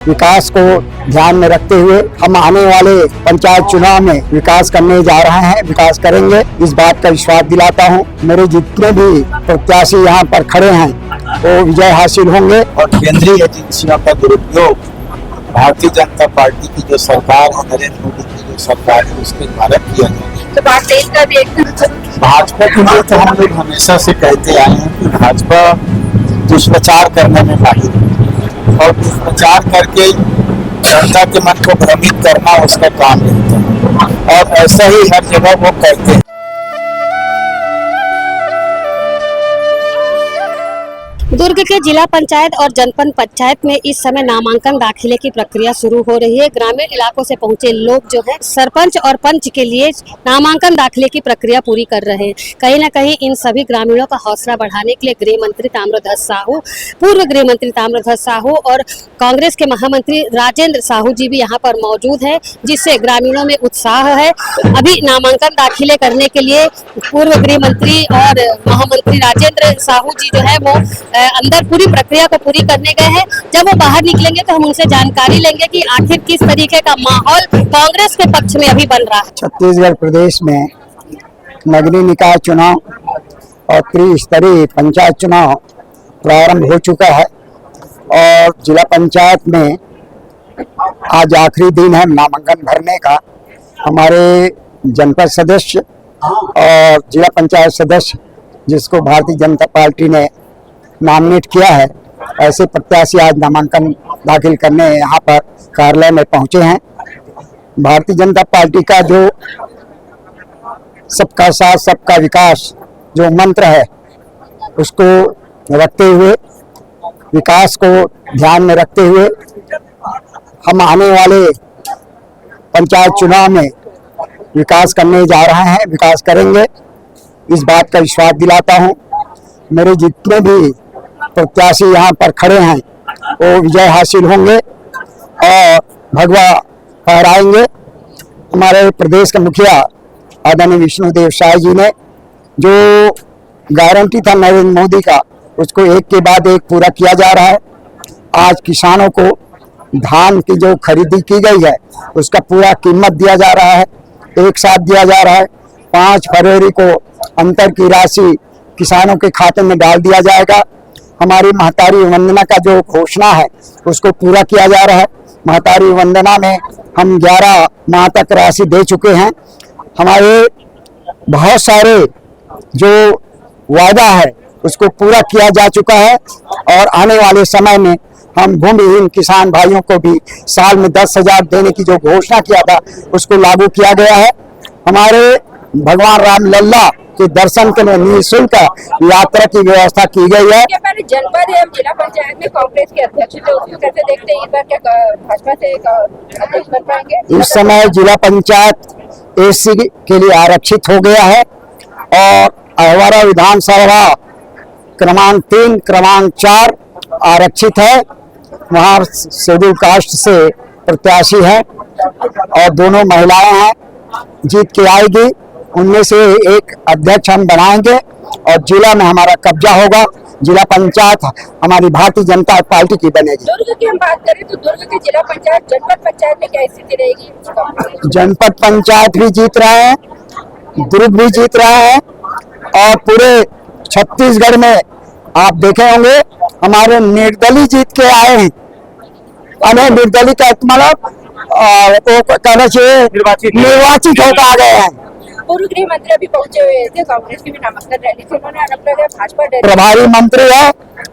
विकास को ध्यान में रखते हुए हम आने वाले पंचायत चुनाव में विकास करने जा रहे हैं, विकास करेंगे, इस बात का विश्वास दिलाता हूं। मेरे जितने भी प्रत्याशी यहां पर खड़े हैं वो विजय हासिल होंगे। और केंद्रीय एजेंसियों का दुरुपयोग भारतीय जनता पार्टी की जो सरकार है, नरेंद्र मोदी की जो सरकार है, उसके द्वारा किया जाए। तो बात तेज का भी एक भाजपा के लिए तो हम लोग हमेशा से कहते आए हैं कि भाजपा दुष्प्रचार करने में माहिर है और दुष्प्रचार करके जनता के मन को भ्रमित करना उसका काम रहता है और ऐसा ही हर जगह वो करते हैं। दुर्ग के जिला पंचायत और जनपद पंचायत में इस समय नामांकन दाखिले की प्रक्रिया शुरू हो रही है। ग्रामीण इलाकों से पहुंचे लोग जो है सरपंच और पंच के लिए नामांकन दाखिले की प्रक्रिया पूरी कर रहे हैं। कहीं ना कहीं इन सभी ग्रामीणों का हौसला बढ़ाने के लिए गृह मंत्री ताम्रध्वज साहू, पूर्व गृह मंत्री ताम्रध्वज साहू और कांग्रेस के महामंत्री राजेंद्र साहू जी भी यहाँ पर मौजूद है, जिससे ग्रामीणों में उत्साह है। अभी नामांकन दाखिले करने के लिए पूर्व गृह मंत्री और महामंत्री राजेंद्र साहू जी जो है वो अंदर पूरी प्रक्रिया को पूरी करने गए हैं। जब वो बाहर निकलेंगे तो हम उनसे जानकारी लेंगे कि आखिर किस तरीके का माहौल कांग्रेस के पक्ष में अभी बन रहा है। छत्तीसगढ़ प्रदेश में नगरीय निकाय चुनाव और त्रिस्तरीय पंचायत चुनाव प्रारंभ हो चुका है और जिला पंचायत में आज आखिरी दिन है नामांकन भरने का। हमारे जनपद सदस्य और जिला पंचायत सदस्य जिसको भारतीय जनता पार्टी ने नॉमिनेट किया है, ऐसे प्रत्याशी आज नामांकन दाखिल करने यहाँ पर कार्यालय में पहुंचे हैं। भारतीय जनता पार्टी का जो सबका साथ सबका विकास जो मंत्र है उसको रखते हुए, विकास को ध्यान में रखते हुए हम आने वाले पंचायत चुनाव में विकास करने जा रहे हैं, विकास करेंगे, इस बात का विश्वास दिलाता हूं। मेरे जितने भी प्रत्याशी यहाँ पर खड़े हैं वो विजय हासिल होंगे और भगवा फहराएंगे। हमारे प्रदेश के मुखिया आदरणीय विष्णुदेव साय जी ने जो गारंटी था नरेंद्र मोदी का, उसको एक के बाद एक पूरा किया जा रहा है। आज किसानों को धान की जो खरीदी की गई है उसका पूरा कीमत दिया जा रहा है, एक साथ दिया जा रहा है। 5 फरवरी को अंतर की राशि किसानों के खाते में डाल दिया जाएगा। हमारी महतारी वंदना का जो घोषणा है उसको पूरा किया जा रहा है। महतारी वंदना में हम 11 माह तक राशि दे चुके हैं। हमारे बहुत सारे जो वादा है उसको पूरा किया जा चुका है और आने वाले समय में हम भूमिहीन किसान भाइयों को भी साल में 10,000 देने की जो घोषणा किया था उसको लागू किया गया है। हमारे भगवान राम लल्ला के दर्शन के लिए निःशुल्क यात्रा की व्यवस्था की गई है। जनपद एवं जिला पंचायत में कांग्रेस के अध्यक्ष थे, उसको कैसे देखते हैं? इस बार क्या भाजपा से अध्यक्ष बन पाएंगे? इस समय जिला पंचायत एससी के लिए आरक्षित हो गया है और अहवारा विधानसभा क्रमांक 3 क्रमांक 4 आरक्षित है। वहाँ शेड्यूल कास्ट से प्रत्याशी है और दोनों महिलाएं हैं, जीत के आएगी। उनमें से एक अध्यक्ष हम बनाएंगे और जिला में हमारा कब्जा होगा। जिला पंचायत हमारी भारतीय जनता पार्टी की बनेगी। दुर्ग की हम बात करें तो दुर्ग के जिला पंचायत जनपद पंचायत में क्या स्थिति रहेगी? जनपद पंचायत भी जीत रहे हैं, दुर्ग भी जीत रहे हैं और पूरे छत्तीसगढ़ में आप देखे होंगे हमारे निर्दलीय जीत के आए हैं। हमें निर्दलीय का मतलब वो कहना चाहिए निर्वाचित होकर आ गए हैं। पूर्व गृह मंत्री अभी पहुंचे हुए थे, कांग्रेस की भी नामांकन रैली से उन्होंने अलग अलग भाजपा प्रभारी मंत्री है,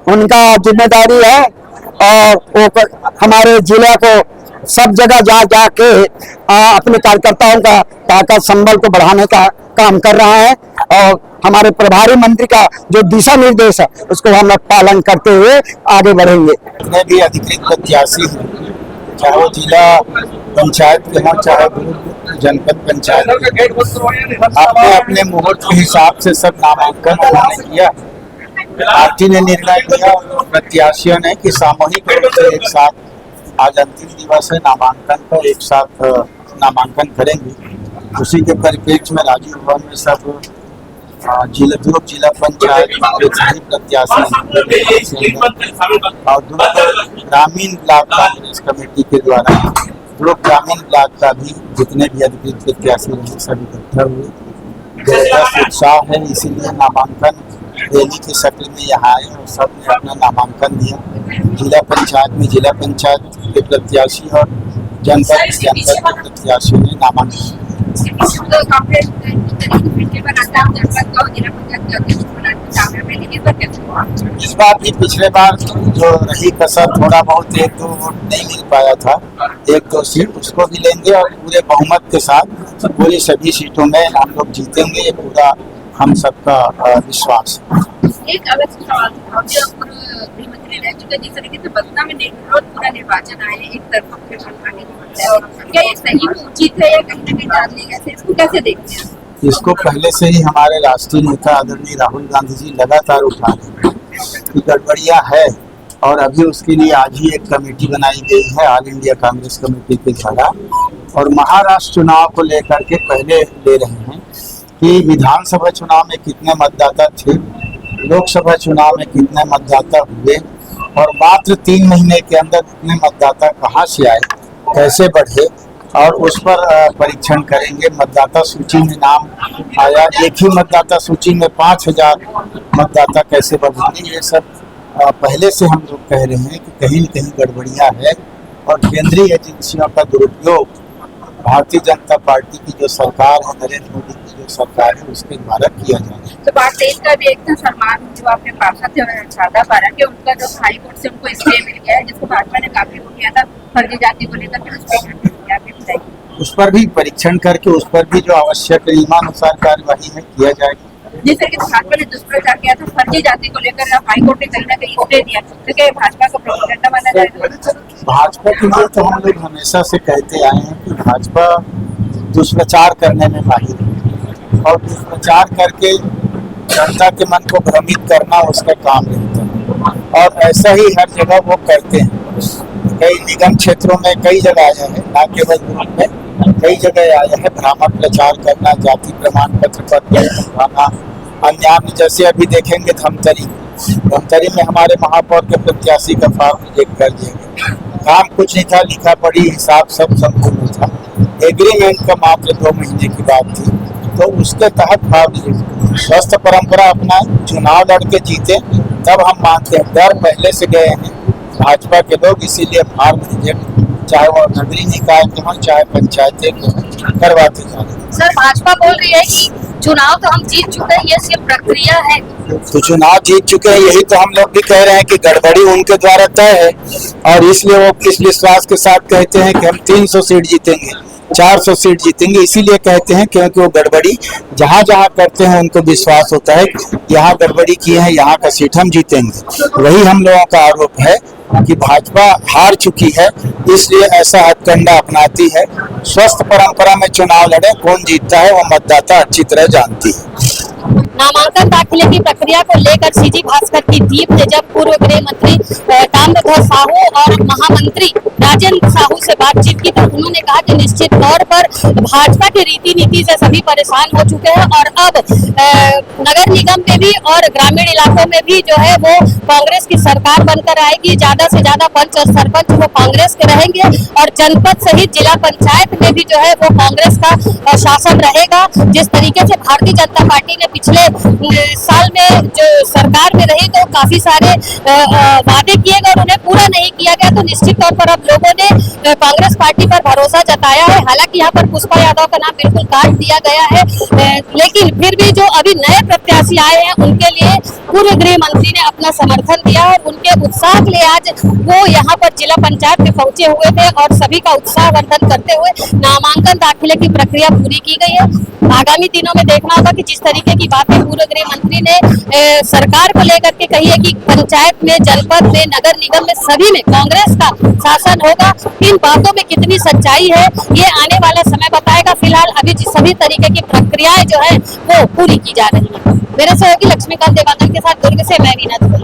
उनका जिम्मेदारी है और वो हमारे जिले को सब जगह जा जाके अपने कार्यकर्ताओं का ताकत संबल को बढ़ाने का काम कर रहा है और हमारे प्रभारी मंत्री का जो दिशा निर्देश है उसको हम लोग पालन करते हुए आगे बढ़ेंगे। जितने भी अधिकृत प्रत्याशी हैं, चाहे वो जिला पंचायत के हों चाहे जनपद पंचायत, अपने अपने मुहूर्त के हिसाब से सब नामांकन उन्होंने किया। पार्टी ने निर्णय लिया प्रत्याशियों ने कि सामूहिक रूप से एक साथ आज अंतिम दिवस है नामांकन का, एक साथ नामांकन करेंगे। उसी के परिप्रेक्ष्य में राजीव भवन में सब दुर्ग जिला पंचायत के सभी प्रत्याशी और दुर्ग ग्रामीण ब्लॉक कांग्रेस कमेटी के द्वारा दुर्ग ग्रामीण ब्लॉक का भी जितने भी अधिकृत प्रत्याशी रहे सब इकट्ठा हुए। जबरदस्त उत्साह है, इसीलिए नामांकन रैली की शक्ल में यहाँ आए और सबने अपना नामांकन दिया। जिला पंचायत में जिला पंचायत के प्रत्याशी और जनपद के प्रत्याशियों ने नामांकन। इस बार भी पिछले बार जो रही कसर थोड़ा बहुत एक दो वोट नहीं मिल पाया था, एक दो सीट उसको भी लेंगे और पूरे बहुमत के साथ पूरी सभी सीटों में हम लोग जीतेंगे, ये पूरा हम सबका विश्वास है। एक अलग सवाल था, गृह मंत्री रह चुके, जिस तरीके से बसना में पूरा निर्वाचन आए एक तरफा क्या ये सही उचित है या कहीं ना कहीं डाल लिया गया, इसको कैसे देखते हैं? इसको पहले से ही हमारे राष्ट्रीय नेता आदरणीय राहुल गांधी जी लगातार उठा रहे हैं कि गड़बड़िया है और अभी उसके लिए आज ही एक कमेटी बनाई गई है ऑल इंडिया कांग्रेस कमेटी के द्वारा और महाराष्ट्र चुनाव को लेकर के पहले ले रहे हैं कि विधानसभा चुनाव में कितने मतदाता थे, लोकसभा चुनाव में कितने मतदाता हुए और मात्र 3 महीने के अंदर इतने मतदाता कहाँ से आए, कैसे बढ़े और उस पर परीक्षण करेंगे। मतदाता सूची में नाम आया, एक ही मतदाता सूची में 5000 मतदाता कैसे बढ़ेंगे, ये सब पहले से हम लोग कह रहे हैं कि कहीं न कहीं गड़बड़ियाँ है और केंद्रीय एजेंसियों का दुरुपयोग भारतीय जनता पार्टी की जो सरकार है, नरेंद्र मोदी की जो सरकार है, उसके द्वारा किया जा रहा है। तो बात तेज का भी एक था सलमान जो आपके पार्षद थे शारदा पारा के, उनका जो हाई कोर्ट से उनको स्टे मिल गया है जिसको भाजपा ने काफी वो किया था फर्जी जाति को लेकर के, उस पर भी परीक्षण करके उस पर भी जो आवश्यक नियमानुसार कार्यवाही है किया जाएगी। जिस तरीके से भाजपा ने दुष्प्रचार किया था फर्जी जाति को लेकर, हाईकोर्ट ने कहीं ना कहीं स्टे दिया, तो क्या भाजपा को प्रोपेगेंडा माना जाएगा? भाजपा के लिए तो हम लोग हमेशा से कहते आए हैं कि भाजपा दुष्प्रचार करने में माहिर है और दुष्प्रचार करके जनता के मन को भ्रमित करना उसका काम रहता है और ऐसा ही हर जगह वो करते हैं। कई निगम क्षेत्रों में कई जगह आया है, ना केवल ग्रुप में कई जगह आया है भ्रामक प्रचार करना, जाति प्रमाण पत्र पर दिखाना, अन्य जैसे अभी देखेंगे धमतरी में हमारे महापौर के प्रत्याशी का फॉर्म रिजेक्ट कर दिया गया। काम कुछ नहीं था, लिखा पढ़ी हिसाब सब संपूर्ण था, एग्रीमेंट का मात्र 2 महीने की बात थी, तो उसके तहत फॉर्म रिजेक्ट। स्वस्थ परंपरा अपनाए, चुनाव लड़के जीते तब हम मानते हैं। डर पहले से गए हैं भाजपा के लोग, इसीलिए फॉर्म रिजेक्ट चाहे वो नगरीय निकाय के हों चाहे पंचायतें के हों करवाते जा रहे हैं। सर भाजपा बोल रही है कि चुनाव तो हम जीत चुके हैं, ये सिर्फ प्रक्रिया है। तो चुनाव जीत चुके हैं, यही तो हम लोग भी कह रहे हैं कि गड़बड़ी उनके द्वारा तय है और इसलिए वो इस विश्वास के साथ कहते हैं कि हम 300 सीट जीतेंगे, 400 सीट जीतेंगे। इसीलिए कहते हैं क्योंकि वो गड़बड़ी जहाँ जहाँ करते हैं उनको विश्वास होता है यहाँ गड़बड़ी किए हैं, यहाँ का सीट हम जीतेंगे। वही हम लोगों का आरोप है कि भाजपा हार चुकी है, इसलिए ऐसा हथकंडा अपनाती है। स्वस्थ परंपरा में चुनाव लड़े, कौन जीतता है वो मतदाता अच्छी तरह जानती है। नामांकन दाखिले की प्रक्रिया को लेकर सीजी भास्कर की दीप ने जब पूर्व गृह मंत्री ताम्रध्वज साहू और महामंत्री राजेंद्र साहू से बातचीत की तो उन्होंने कहा कि निश्चित तौर पर भाजपा के रीति नीति से सभी परेशान हो चुके हैं और अब नगर निगम में भी और ग्रामीण इलाकों में भी जो है वो कांग्रेस की सरकार बनकर आएगी। ज्यादा से ज्यादा पंच और सरपंच वो कांग्रेस के रहेंगे और जनपद सहित जिला पंचायत में भी जो है वो कांग्रेस का शासन रहेगा। जिस तरीके से भारतीय जनता पार्टी ने पिछले साल में जो सरकार में रही तो काफी सारे वादे किए गए और उन्हें पूरा नहीं किया गया, तो निश्चित तौर पर अब लोगों ने कांग्रेस पार्टी पर भरोसा जताया है। हालांकि यहाँ पर पुष्पा यादव का नाम बिल्कुल काट दिया गया है, लेकिन फिर भी जो अभी नए प्रत्याशी आए हैं उनके लिए पूर्व गृह मंत्री ने अपना समर्थन दिया और उनके उत्साह के लिए आज वो यहाँ पर जिला पंचायत में पहुंचे हुए थे और सभी का उत्साहवर्धन करते हुए नामांकन दाखिले की प्रक्रिया पूरी की गई है। आगामी दिनों में देखना होगा कि जिस तरीके की बातें पूर्व गृह मंत्री ने सरकार को लेकर के कही है कि पंचायत में, जनपद में, नगर निगम में सभी में कांग्रेस का शासन होगा, इन बातों में कितनी सच्चाई है ये आने वाला समय बताएगा। फिलहाल अभी सभी तरीके की प्रक्रियाएं जो है वो पूरी की जा रही है। मेरे सहयोगी लक्ष्मीकांत देवानंद के साथ दुर्ग से मैं वीना।